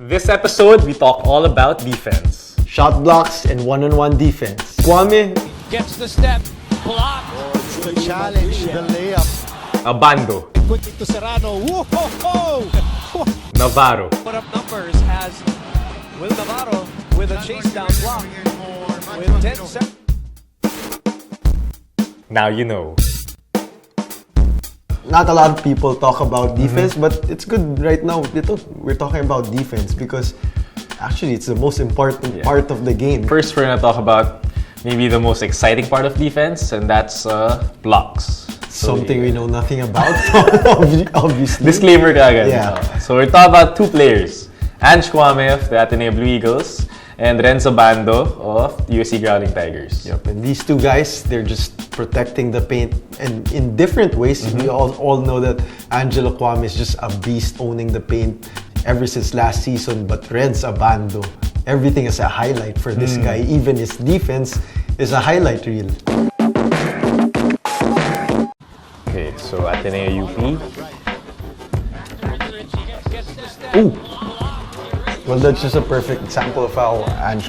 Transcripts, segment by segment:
This episode, we talk all about defense. Shot blocks and one-on-one defense. Kouame gets the step, block. The challenge, the layup. Abando. Quickly to Serrano. Whoa! Navarro. Put up numbers as Will Navarro with a chase down block with 10 seconds. Now you know. Not a lot of people talk about defense, but it's good right now. We're talking about defense because actually it's the most important part of the game. First, we're gonna talk about maybe the most exciting part of defense, and that's blocks. Something we know nothing about, obviously. Disclaimer kagad. Yeah. So we're talking about two players. Kouame of the Ateneo Blue Eagles and Abando of USC Growling Tigers. Yep, and these two guys, they're just protecting the paint and in different ways. We all know that Kouame is just a beast owning the paint ever since last season, but Abando, everything is a highlight for this guy. Even his defense is a highlight reel. Okay, so Ateneo UP. Ooh! Well, that's just a perfect example of how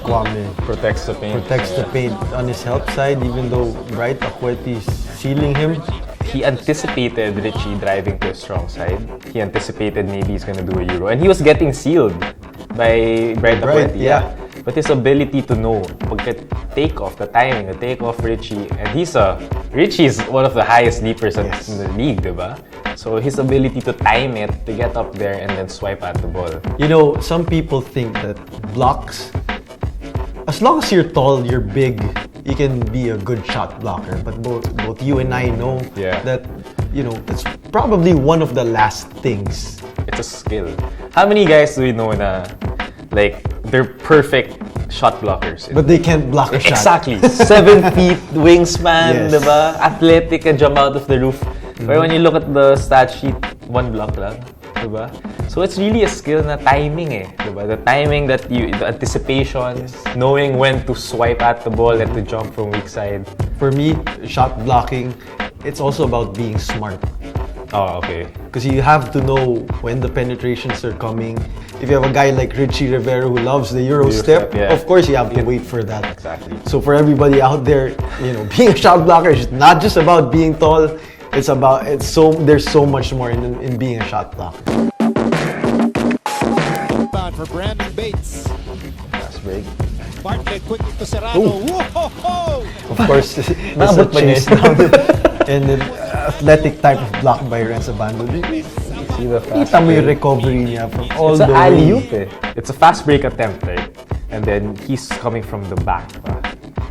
Kouame Protects the paint. on his help side, even though Bright Akweti is sealing him. He anticipated Richie driving to his strong side. He anticipated maybe he's gonna do a Euro. And he was getting sealed by Bright Akweti. Yeah. But his ability to know, the timing, the take off Richie, and Richie is one of the highest leapers in the league, diba? So his ability to time it, to get up there and then swipe at the ball. You know, some people think that blocks, as long as you're tall, you're big, you can be a good shot blocker. But both you and I know that, it's probably one of the last things. It's a skill. How many guys do we know na, they're perfect shot blockers? But they can't block a shot. Exactly. 7 feet wingspan, Yes. diba? Athletic and jump out of the roof. But when you look at the stat sheet, 1 block lang, diba? So it's really a skill na timing diba? The timing the anticipation, knowing when to swipe at the ball and to jump from weak side. For me, shot blocking, it's also about being smart. Oh, okay. Because you have to know when the penetrations are coming. If you have a guy like Richie Rivera who loves the Euro step, of course you have to wait for that. Exactly. So for everybody out there, being a shot blocker is not just about being tall. There's so much more in being a shot blocker. Bound for Brandon Bates. Fast break. Bartlett quickly to Serrano. Whoa! Of course, that's a chase down. And then athletic type of block by Abando. See the fast Kita mo yung break. recovery niya from all It's the an way. alley-oop It's a fast break attempt, right? And then he's coming from the back.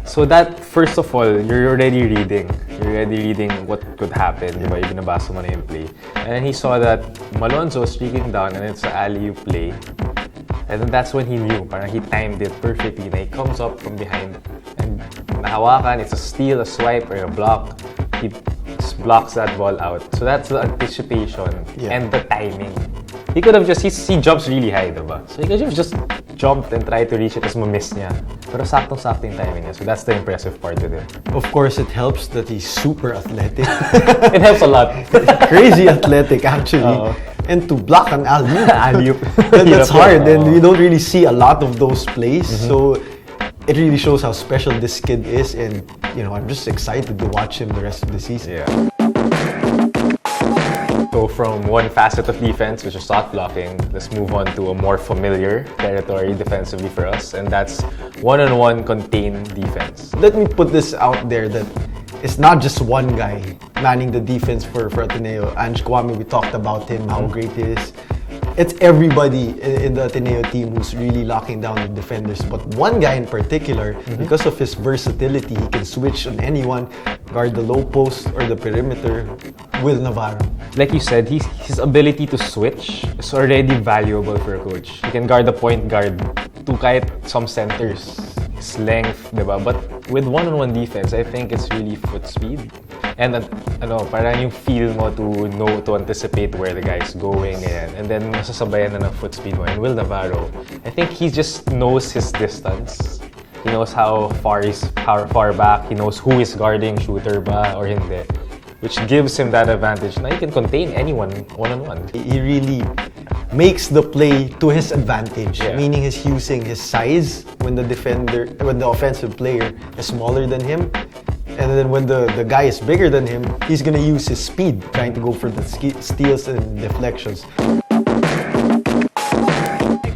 So that, first of all, you're already reading. You're already reading what could happen. Diba? Yung binabasa mo na yung play. And then he saw that Malonzo streaking down and it's an alley-oop play. And then that's when he knew. Parang he timed it perfectly. Na he comes up from behind and nahawakan. It's a steal, a swipe, or a block. He blocks that ball out. So that's the anticipation and the timing. He could have he jumps really high, diba? So he could have just jumped and tried to reach it, tapos ma-miss niya. Pero saktong-sakto yung timing niya. So that's the impressive part of it. Of course, it helps that he's super athletic. It helps a lot. Crazy athletic, actually. And to block an alley-oop. Alley-oop. That's hard, and we don't really see a lot of those plays. So it really shows how special this kid is, and I'm just excited to watch him the rest of the season. Yeah. So from one facet of defense, which is shot blocking, let's move on to a more familiar territory defensively for us, and that's one-on-one contained defense. Let me put this out there that it's not just one guy manning the defense for Ateneo. Kouame, we talked about him, how great he is. It's everybody in the Ateneo team who's really locking down the defenders. But one guy in particular, because of his versatility, he can switch on anyone, guard the low post or the perimeter. Will Navarro. Like you said, his ability to switch is already valuable for a coach. He can guard the point guard to kahit some centers. His length, diba? But with one-on-one defense, I think it's really foot speed. And parang yung feel mo to anticipate where the guy's going and then masasabayan na ng foot speed mo. And Will Navarro, I think he just knows his distance. He knows how far back, he knows who is guarding, shooter ba or hindi. Which gives him that advantage. Now he can contain anyone one-on-one. He really makes the play to his advantage. Yeah. Meaning he's using his size when the offensive player is smaller than him. And then when the guy is bigger than him, he's gonna use his speed, trying to go for the steals and deflections.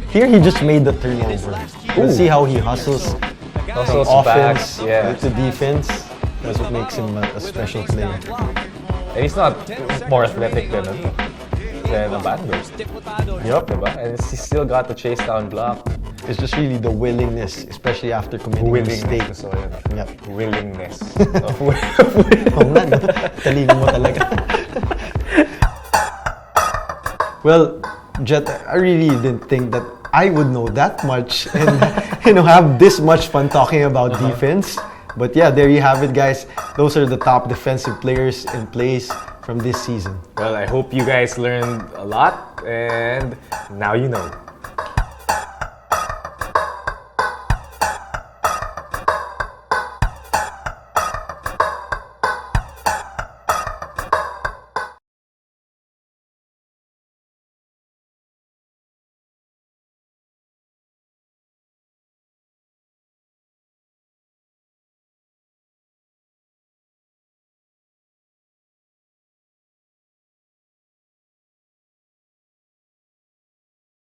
Here he just made the turnover. You see how he hustles Also, from offense back, to defense. That's what makes him a special player. And he's not more athletic than Abando. Yup. Diba? And he still got the chase down block. It's just really the willingness, especially after committing mistakes. So, yun. Yep. Willingness. Oo nga, no? Talino mo talaga. Well, Jet, I really didn't think that I would know that much and have this much fun talking about defense. But yeah, there you have it, guys. Those are the top defensive players in place from this season. Well, I hope you guys learned a lot, and now you know.